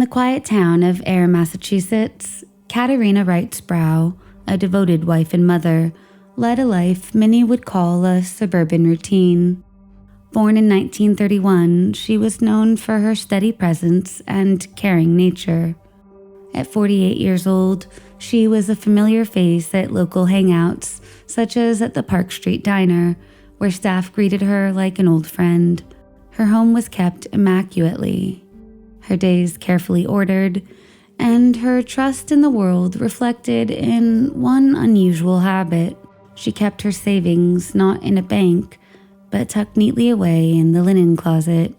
the quiet town of Ayer, Massachusetts, Katarina Wright-Sproul, a devoted wife and mother, led a life many would call a suburban routine. Born in 1931, she was known for her steady presence and caring nature. At 48 years old, she was a familiar face at local hangouts, such as at the Park Street Diner, where staff greeted her like an old friend. Her home was kept immaculately, her days carefully ordered, and her trust in the world reflected in one unusual habit. She kept her savings not in a bank, but tucked neatly away in the linen closet.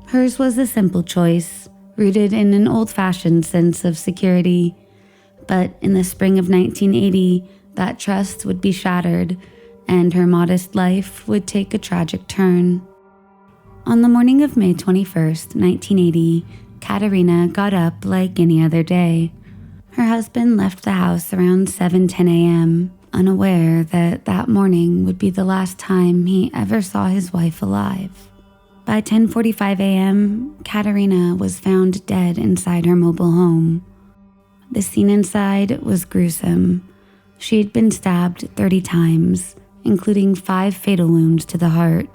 Hers was a simple choice, rooted in an old-fashioned sense of security. But in the spring of 1980, that trust would be shattered, and her modest life would take a tragic turn. On the morning of May 21st, 1980, Katarina got up like any other day. Her husband left the house around 7:10 a.m., unaware that that morning would be the last time he ever saw his wife alive. By 10:45 a.m., Katarina was found dead inside her mobile home. The scene inside was gruesome. She had been stabbed 30 times, including 5 fatal wounds to the heart.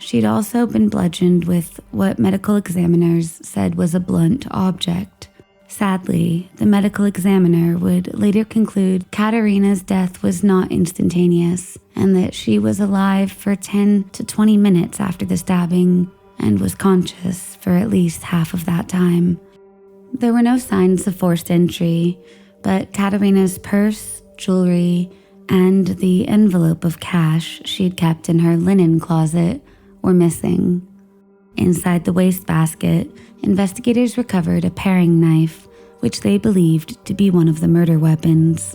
She'd also been bludgeoned with what medical examiners said was a blunt object. Sadly, the medical examiner would later conclude Katarina's death was not instantaneous and that she was alive for 10 to 20 minutes after the stabbing and was conscious for at least half of that time. There were no signs of forced entry, but Katarina's purse, jewelry, and the envelope of cash she'd kept in her linen closet were missing. Inside the wastebasket, investigators recovered a paring knife, which they believed to be one of the murder weapons.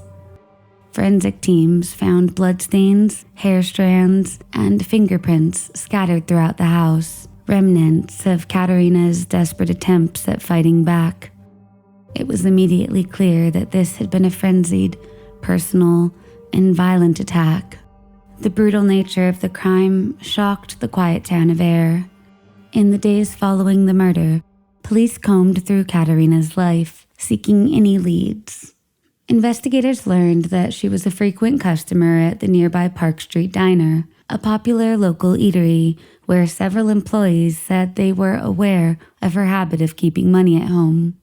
Forensic teams found bloodstains, hair strands, and fingerprints scattered throughout the house, remnants of Katarina's desperate attempts at fighting back. It was immediately clear that this had been a frenzied, personal, and violent attack. The brutal nature of the crime shocked the quiet town of Ayer. In the days following the murder, police combed through Katarina's life, seeking any leads. Investigators learned that she was a frequent customer at the nearby Park Street Diner, a popular local eatery where several employees said they were aware of her habit of keeping money at home.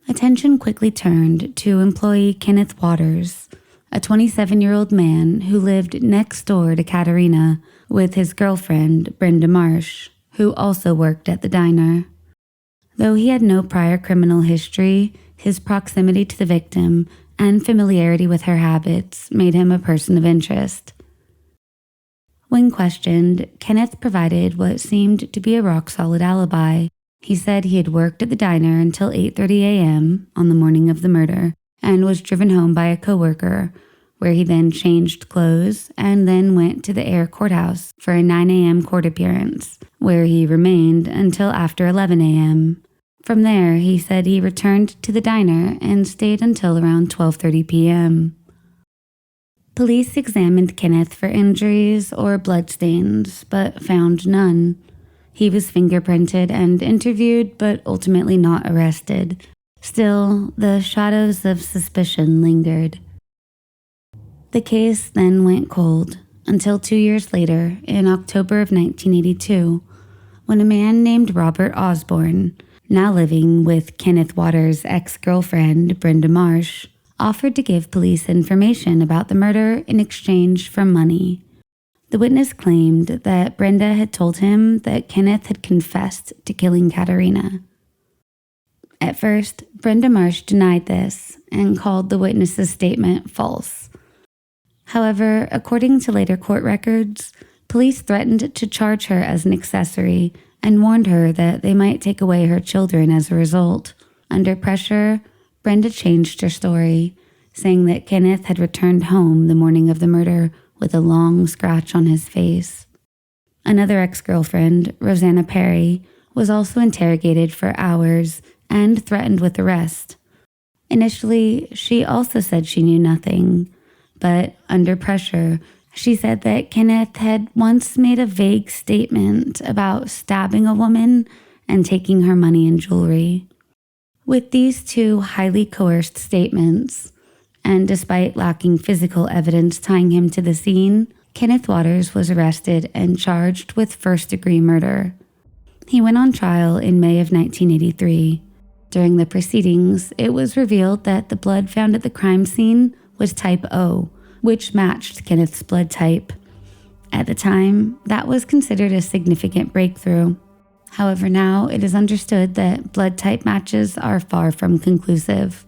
Attention quickly turned to employee Kenneth Waters, a 27-year-old man who lived next door to Katarina with his girlfriend, Brenda Marsh, who also worked at the diner. Though he had no prior criminal history, his proximity to the victim and familiarity with her habits made him a person of interest. When questioned, Kenneth provided what seemed to be a rock-solid alibi. He said he had worked at the diner until 8:30 a.m. on the morning of the murder and was driven home by a coworker, where he then changed clothes and then went to the Ayer courthouse for a 9 a.m. court appearance, where he remained until after 11 a.m. From there, he said he returned to the diner and stayed until around 12:30 p.m. Police examined Kenneth for injuries or bloodstains, but found none. He was fingerprinted and interviewed, but ultimately not arrested. Still, the shadows of suspicion lingered. The case then went cold until 2 years later, in October of 1982, when a man named Robert Osborne, now living with Kenneth Waters' ex-girlfriend, Brenda Marsh, offered to give police information about the murder in exchange for money. The witness claimed that Brenda had told him that Kenneth had confessed to killing Katarina. At first, Brenda Marsh denied this and called the witness's statement false. However, according to later court records, police threatened to charge her as an accessory and warned her that they might take away her children as a result. Under pressure, Brenda changed her story, saying that Kenneth had returned home the morning of the murder with a long scratch on his face. Another ex-girlfriend, Rosanna Perry, was also interrogated for hours and threatened with arrest. Initially, she also said she knew nothing, but under pressure, she said that Kenneth had once made a vague statement about stabbing a woman and taking her money and jewelry. With these two highly coerced statements, and despite lacking physical evidence tying him to the scene, Kenneth Waters was arrested and charged with first-degree murder. He went on trial in May of 1983. During the proceedings, it was revealed that the blood found at the crime scene was type O, which matched Kenneth's blood type. At the time, that was considered a significant breakthrough. However, now it is understood that blood type matches are far from conclusive.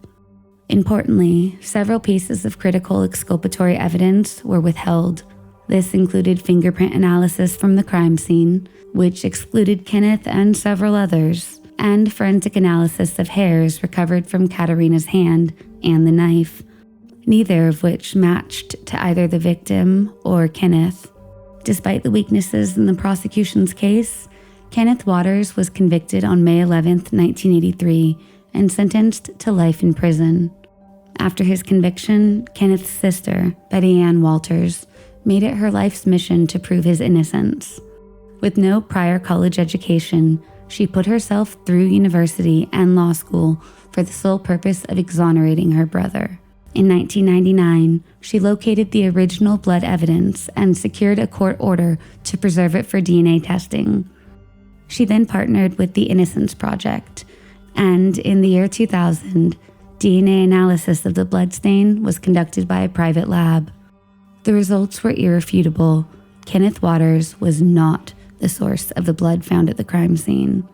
Importantly, several pieces of critical exculpatory evidence were withheld. This included fingerprint analysis from the crime scene, which excluded Kenneth and several others, and forensic analysis of hairs recovered from Katarina's hand and the knife, neither of which matched to either the victim or Kenneth. Despite the weaknesses in the prosecution's case, Kenneth Waters was convicted on May 11, 1983, and sentenced to life in prison. After his conviction, Kenneth's sister, Betty Ann Walters, made it her life's mission to prove his innocence. With no prior college education, she put herself through university and law school for the sole purpose of exonerating her brother. In 1999, she located the original blood evidence and secured a court order to preserve it for DNA testing. She then partnered with the Innocence Project, and in the year 2000, DNA analysis of the bloodstain was conducted by a private lab. The results were irrefutable. Kenneth Waters was not the source of the blood found at the crime scene.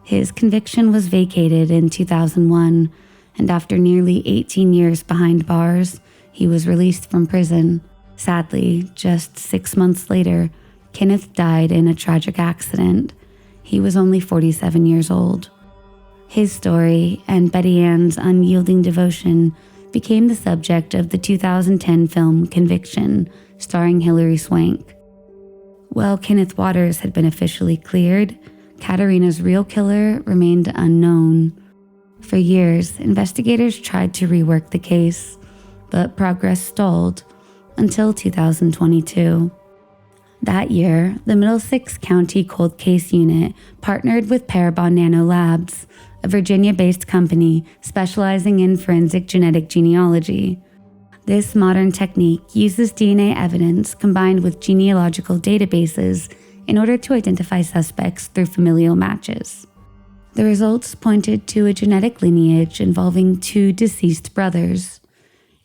His conviction was vacated in 2001, and after nearly 18 years behind bars, he was released from prison. Sadly, just 6 months later, Kenneth died in a tragic accident. He was only 47 years old. His story and Betty Ann's unyielding devotion became the subject of the 2010 film Conviction, starring Hilary Swank. While Kenneth Waters had been officially cleared, Katarina's real killer remained unknown. For years, investigators tried to rework the case, but progress stalled until 2022. That year, the Middlesex County Cold Case Unit partnered with Parabon Nano Labs, a Virginia-based company specializing in forensic genetic genealogy. This modern technique uses DNA evidence combined with genealogical databases in order to identify suspects through familial matches. The results pointed to a genetic lineage involving 2 deceased brothers.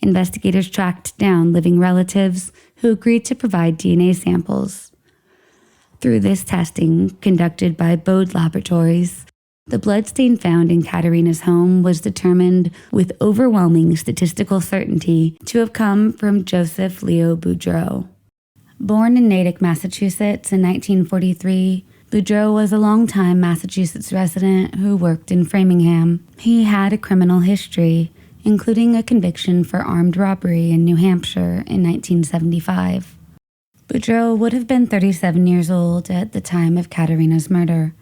Investigators tracked down living relatives who agreed to provide DNA samples. Through this testing, conducted by Bode Laboratories, the bloodstain found in Katarina's home was determined with overwhelming statistical certainty to have come from Joseph Leo Boudreau. Born in Natick, Massachusetts in 1943, Boudreau was a longtime Massachusetts resident who worked in Framingham. He had a criminal history, including a conviction for armed robbery in New Hampshire in 1975. Boudreau would have been 37 years old at the time of Katarina's murder.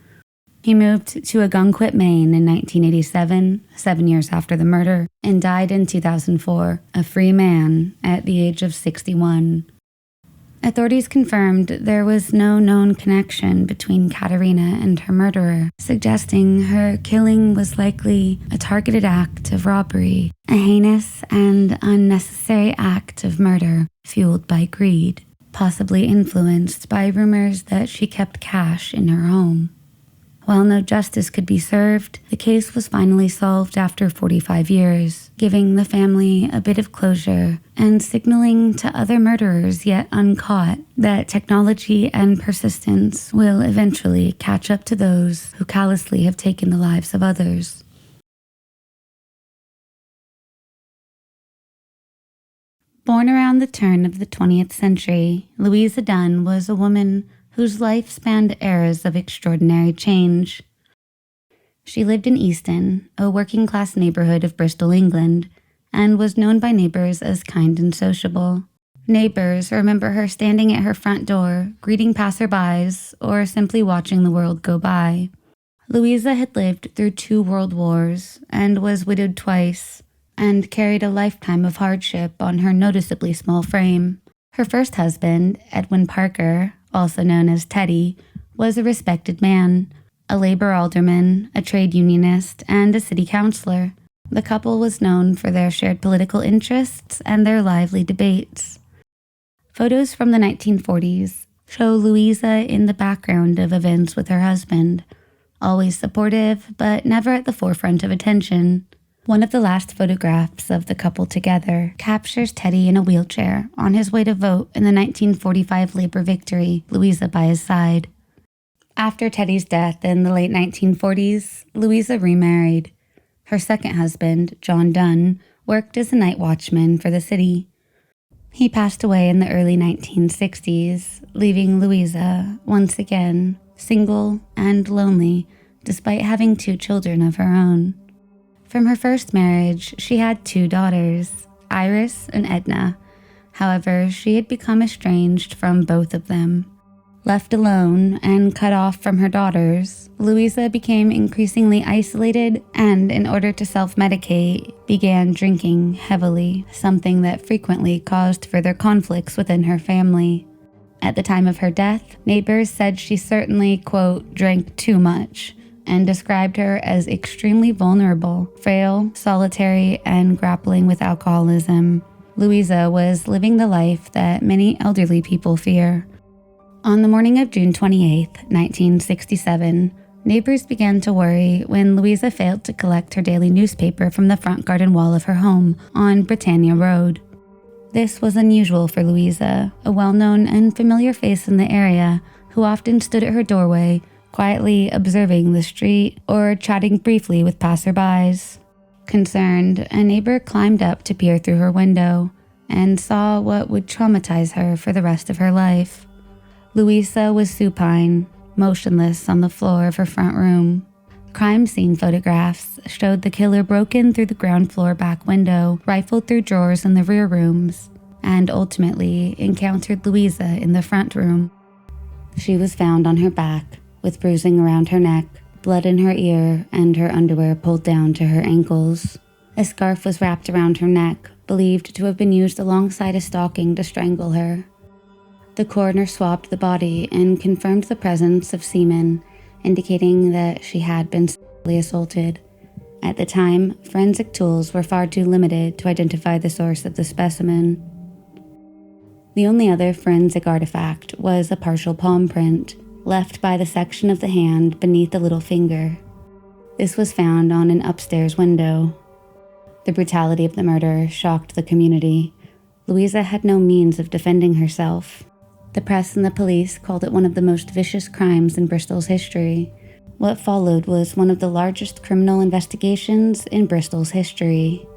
He moved to Ogunquit, Maine in 1987, 7 years after the murder, and died in 2004, a free man, at the age of 61. Authorities confirmed there was no known connection between Katarina and her murderer, suggesting her killing was likely a targeted act of robbery, a heinous and unnecessary act of murder fueled by greed, possibly influenced by rumors that she kept cash in her home. While no justice could be served, the case was finally solved after 45 years, giving the family a bit of closure and signaling to other murderers yet uncaught that technology and persistence will eventually catch up to those who callously have taken the lives of others. Born around the turn of the 20th century, Louisa Dunn was a woman whose life spanned eras of extraordinary change. She lived in Easton, a working-class neighborhood of Bristol, England, and was known by neighbors as kind and sociable. Neighbors remember her standing at her front door, greeting passerbys, or simply watching the world go by. Louisa had lived through 2 world wars and was widowed twice, and carried a lifetime of hardship on her noticeably small frame. Her first husband, Edwin Parker, also known as Teddy, was a respected man, a labor alderman, a trade unionist, and a city councilor. The couple was known for their shared political interests and their lively debates. Photos from the 1940s show Louisa in the background of events with her husband, always supportive, but never at the forefront of attention. One of the last photographs of the couple together captures Teddy in a wheelchair on his way to vote in the 1945 labor victory, Louisa by his side. After Teddy's death in the late 1940s, Louisa remarried. Her second husband, John Dunn, worked as a night watchman for the city. He passed away in the early 1960s, leaving Louisa, once again, single and lonely, despite having 2 children of her own. From her first marriage, she had 2 daughters, Iris and Edna. However, she had become estranged from both of them. Left alone and cut off from her daughters, Louisa became increasingly isolated and, in order to self-medicate, began drinking heavily, something that frequently caused further conflicts within her family. At the time of her death, neighbors said she certainly, quote, drank too much, and described her as extremely vulnerable, frail, solitary, and grappling with alcoholism. Louisa was living the life that many elderly people fear. On the morning of June 28, 1967, neighbors began to worry when Louisa failed to collect her daily newspaper from the front garden wall of her home on Britannia Road. This was unusual for Louisa, a well-known and familiar face in the area who often stood at her doorway, quietly observing the street or chatting briefly with passerbys. Concerned, a neighbor climbed up to peer through her window and saw what would traumatize her for the rest of her life. Louisa was supine, motionless on the floor of her front room. Crime scene photographs showed the killer broken through the ground floor back window, rifled through drawers in the rear rooms, and ultimately encountered Louisa in the front room. She was found on her back, with bruising around her neck, blood in her ear, and her underwear pulled down to her ankles. A scarf was wrapped around her neck, believed to have been used alongside a stocking to strangle her. The coroner swabbed the body and confirmed the presence of semen, indicating that she had been sexually assaulted. At the time, forensic tools were far too limited to identify the source of the specimen. The only other forensic artifact was a partial palm print, left by the section of the hand beneath the little finger. This was found on an upstairs window. The brutality of the murder shocked the community. Louisa had no means of defending herself. The press and the police called it one of the most vicious crimes in Bristol's history. What followed was one of the largest criminal investigations in Bristol's history.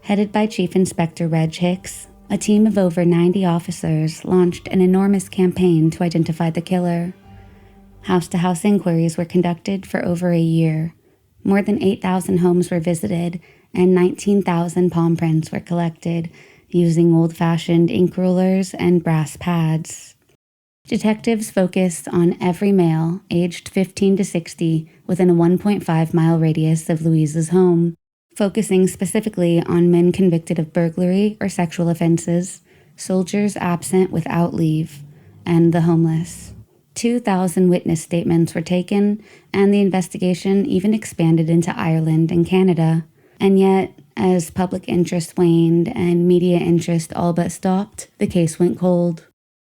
Headed by Chief Inspector Reg Hicks, a team of over 90 officers launched an enormous campaign to identify the killer. House-to-house inquiries were conducted for over a year. More than 8,000 homes were visited, and 19,000 palm prints were collected, using old-fashioned ink rulers and brass pads. Detectives focused on every male aged 15 to 60 within a 1.5-mile radius of Louisa's home, focusing specifically on men convicted of burglary or sexual offenses, soldiers absent without leave, and the homeless. 2,000 witness statements were taken, and the investigation even expanded into Ireland and Canada. And yet, as public interest waned and media interest all but stopped, the case went cold.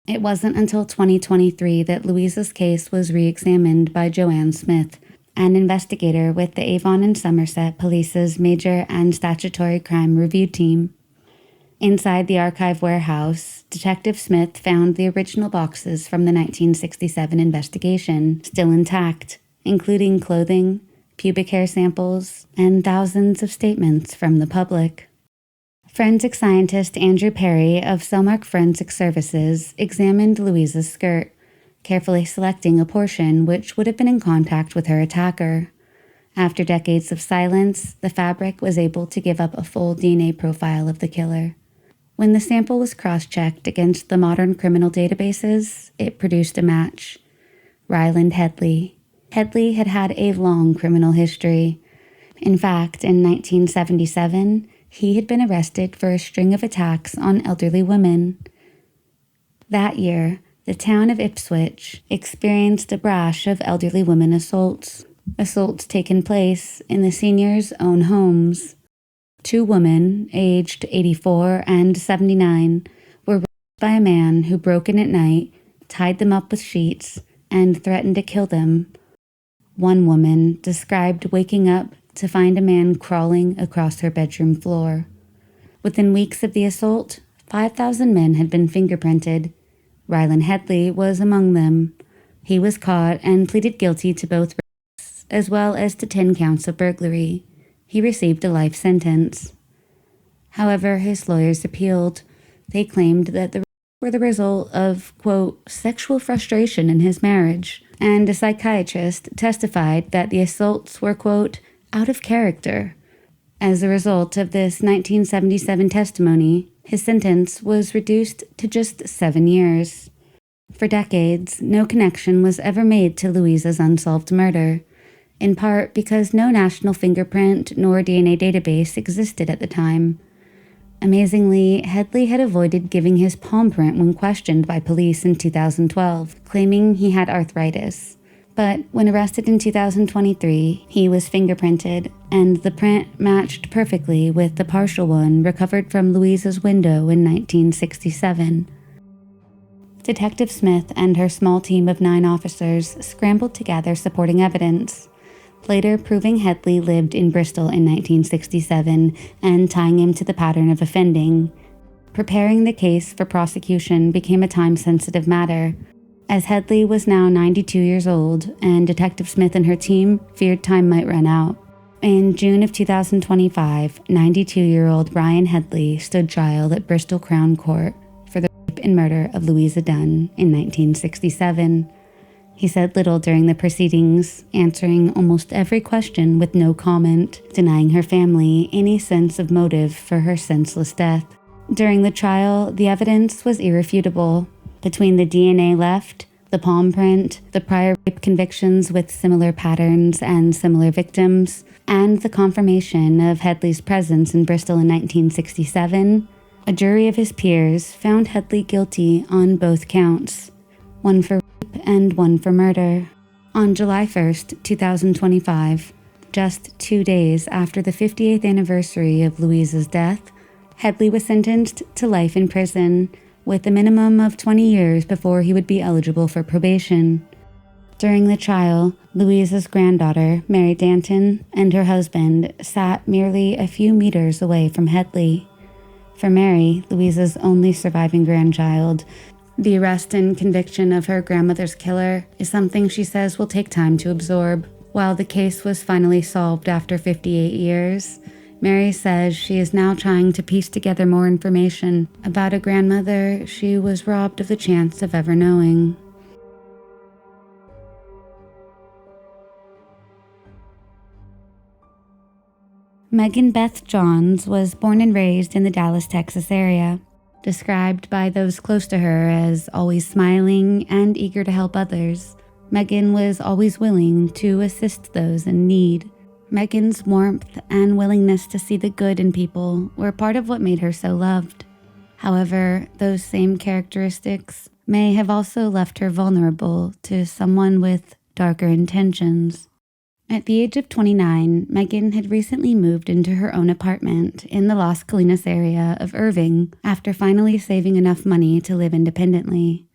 It wasn't until 2023 that Louisa's case was re-examined by Joanne Smith, an investigator with the Avon and Somerset Police's Major and Statutory Crime Review Team. Inside the archive warehouse, Detective Smith found the original boxes from the 1967 investigation still intact, including clothing, pubic hair samples, and thousands of statements from the public. Forensic scientist Andrew Perry of Cellmark Forensic Services examined Louisa's skirt, carefully selecting a portion which would have been in contact with her attacker. After decades of silence, the fabric was able to give up a full DNA profile of the killer. When the sample was cross-checked against the modern criminal databases, it produced a match. Ryland Headley. Headley had had a long criminal history. In fact, in 1977, he had been arrested for a string of attacks on elderly women. That year, the town of Ipswich experienced a rash of elderly women assaults taken place in the seniors' own homes. 2 women, aged 84 and 79, were raped by a man who broke in at night, tied them up with sheets, and threatened to kill them. One woman described waking up to find a man crawling across her bedroom floor. Within weeks of the assault, 5,000 men had been fingerprinted. Rylan Headley was among them. He was caught and pleaded guilty to both rapes, as well as to 10 counts of burglary. He received a life sentence. However, his lawyers appealed. They claimed that the rapes were the result of, quote, sexual frustration in his marriage, and a psychiatrist testified that the assaults were, quote, out of character. As a result of this 1977 testimony, his sentence was reduced to just 7 years. For decades, no connection was ever made to Louisa's unsolved murder, in part because no national fingerprint nor DNA database existed at the time. Amazingly, Headley had avoided giving his palm print when questioned by police in 2012, claiming he had arthritis. But when arrested in 2023, he was fingerprinted, and the print matched perfectly with the partial one recovered from Louisa's window in 1967. Detective Smith and her small team of 9 officers scrambled to gather supporting evidence, later proving Headley lived in Bristol in 1967 and tying him to the pattern of offending. Preparing the case for prosecution became a time-sensitive matter, as Headley was now 92 years old, and Detective Smith and her team feared time might run out. In June of 2025, 92-year-old Brian Headley stood trial at Bristol Crown Court for the rape and murder of Louisa Dunn in 1967. He said little during the proceedings, answering almost every question with no comment, denying her family any sense of motive for her senseless death. During the trial, the evidence was irrefutable. Between the DNA left, the palm print, the prior rape convictions with similar patterns and similar victims, and the confirmation of Headley's presence in Bristol in 1967, a jury of his peers found Headley guilty on both counts, one for rape and one for murder. On July 1st, 2025, just 2 days after the 58th anniversary of Louisa's death, Headley was sentenced to life in prison, with a minimum of 20 years before he would be eligible for probation. During the trial, Louisa's granddaughter, Mary Danton, and her husband sat merely a few meters away from Headley. For Mary, Louisa's only surviving grandchild, the arrest and conviction of her grandmother's killer is something she says will take time to absorb. While the case was finally solved after 58 years, Mary says she is now trying to piece together more information about a grandmother she was robbed of the chance of ever knowing. Megan Beth Johns was born and raised in the Dallas, Texas area, described by those close to her as always smiling and eager to help others. Megan was always willing to assist those in need. Megan's warmth and willingness to see the good in people were part of what made her so loved. However, those same characteristics may have also left her vulnerable to someone with darker intentions. At the age of 29, Megan had recently moved into her own apartment in the Las Colinas area of Irving after finally saving enough money to live independently.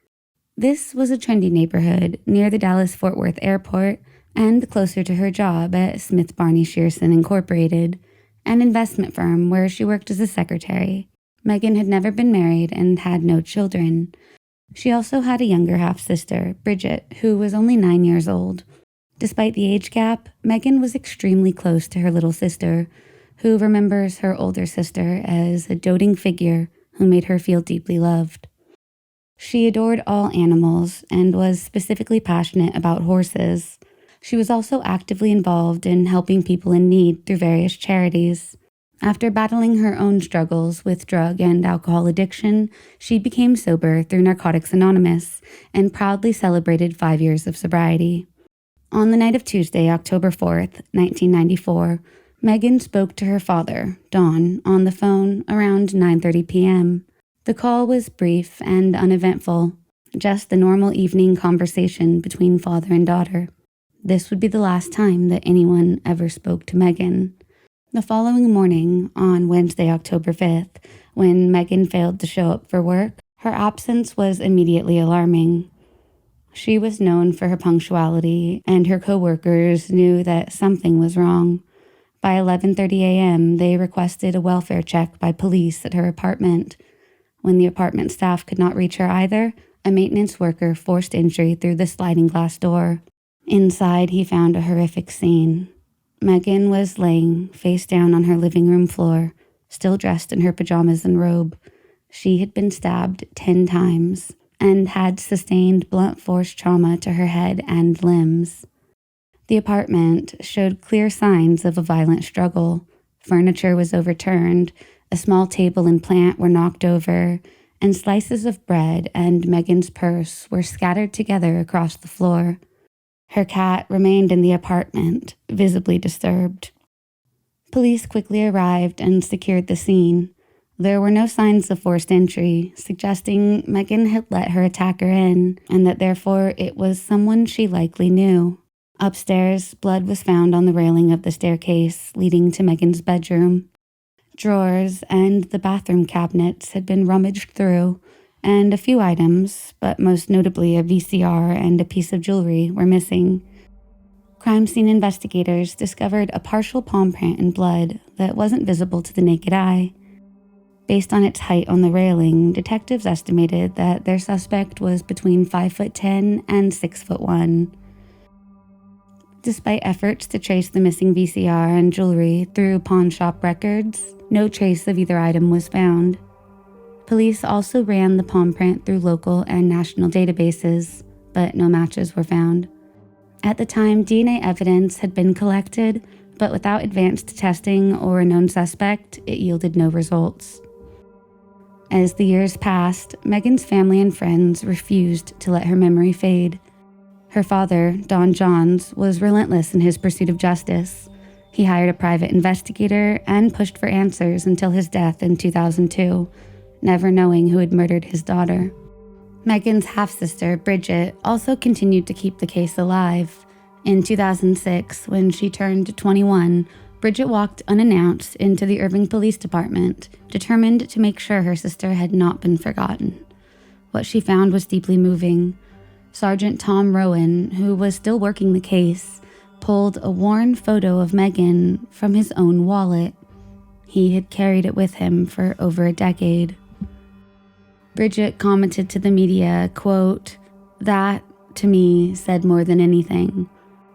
This was a trendy neighborhood near the Dallas-Fort Worth airport and closer to her job at Smith Barney Shearson Incorporated, an investment firm where she worked as a secretary. Megan had never been married and had no children. She also had a younger half-sister, Bridget, who was only 9 years old. Despite the age gap, Megan was extremely close to her little sister, who remembers her older sister as a doting figure who made her feel deeply loved. She adored all animals and was specifically passionate about horses. She was also actively involved in helping people in need through various charities. After battling her own struggles with drug and alcohol addiction, she became sober through Narcotics Anonymous and proudly celebrated 5 years of sobriety. On the night of Tuesday, October 4th, 1994, Megan spoke to her father, Don, on the phone around 9:30 p.m. The call was brief and uneventful. just the normal evening conversation between father and daughter. This would be the last time that anyone ever spoke to Megan. The following morning, on Wednesday, October 5th, when Megan failed to show up for work, her absence was immediately alarming. She was known for her punctuality, and her coworkers knew that something was wrong. By 11:30 a.m., they requested a welfare check by police at her apartment. When the apartment staff could not reach her either, a maintenance worker forced entry through the sliding glass door. Inside, he found a horrific scene. Megan was laying face down on her living room floor, still dressed in her pajamas and robe. She had been stabbed 10 times and had sustained blunt force trauma to her head and limbs. The apartment showed clear signs of a violent struggle. Furniture was overturned, a small table and plant were knocked over, and slices of bread and Megan's purse were scattered together across the floor. Her cat remained in the apartment, visibly disturbed. Police quickly arrived and secured the scene. There were no signs of forced entry, suggesting Megan had let her attacker in, and that therefore it was someone she likely knew. Upstairs, blood was found on the railing of the staircase leading to Megan's bedroom. Drawers and the bathroom cabinets had been rummaged through, and a few items, but most notably a VCR and a piece of jewelry, were missing. Crime scene investigators discovered a partial palm print in blood that wasn't visible to the naked eye. Based on its height on the railing, detectives estimated that their suspect was between 5'10" and 6'1". Despite efforts to trace the missing VCR and jewelry through pawn shop records, no trace of either item was found. Police also ran the palm print through local and national databases, but no matches were found. At the time, DNA evidence had been collected, but without advanced testing or a known suspect, it yielded no results. As the years passed, Megan's family and friends refused to let her memory fade. Her father, Don Johns, was relentless in his pursuit of justice. He hired a private investigator and pushed for answers until his death in 2002, never knowing who had murdered his daughter. Megan's half-sister, Bridget, also continued to keep the case alive. In 2006, when she turned 21, Bridget walked unannounced into the Irving Police Department, determined to make sure her sister had not been forgotten. What she found was deeply moving. Sergeant Tom Rowan, who was still working the case, pulled a worn photo of Megan from his own wallet. He had carried it with him for over a decade. Bridget commented to the media, quote, "That, to me, said more than anything."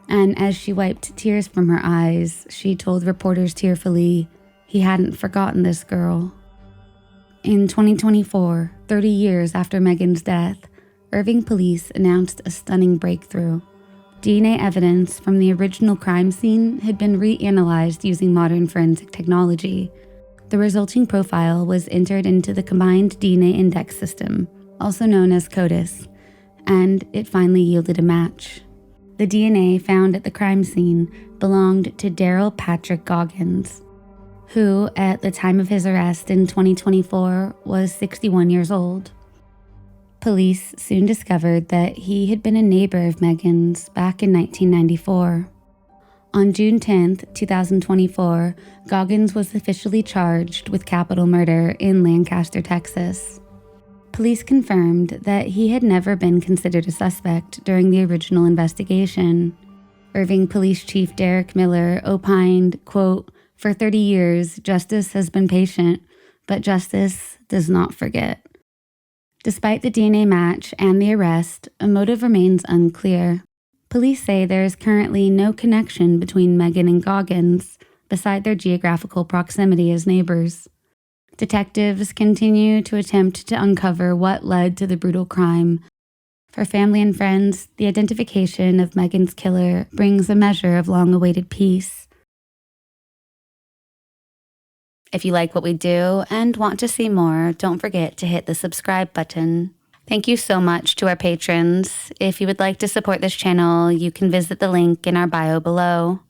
And as she wiped tears from her eyes, she told reporters tearfully, he hadn't forgotten this girl. In 2024, 30 years after Megan's death, Irving police announced a stunning breakthrough. DNA evidence from the original crime scene had been reanalyzed using modern forensic technology. The resulting profile was entered into the Combined DNA Index System, also known as CODIS, and it finally yielded a match. The DNA found at the crime scene belonged to Daryl Patrick Goggins, who, at the time of his arrest in 2024, was 61 years old. Police soon discovered that he had been a neighbor of Megan's back in 1994. On June 10, 2024, Goggins was officially charged with capital murder in Lancaster, Texas. Police confirmed that he had never been considered a suspect during the original investigation. Irving Police Chief Derek Miller opined, quote, "For 30 years, justice has been patient, but justice does not forget." Despite the DNA match and the arrest, a motive remains unclear. Police say there is currently no connection between Megan and Goggins, beside their geographical proximity as neighbors. Detectives continue to attempt to uncover what led to the brutal crime. For family and friends, the identification of Megan's killer brings a measure of long-awaited peace. If you like what we do and want to see more, don't forget to hit the subscribe button. Thank you so much to our patrons. If you would like to support this channel, you can visit the link in our bio below.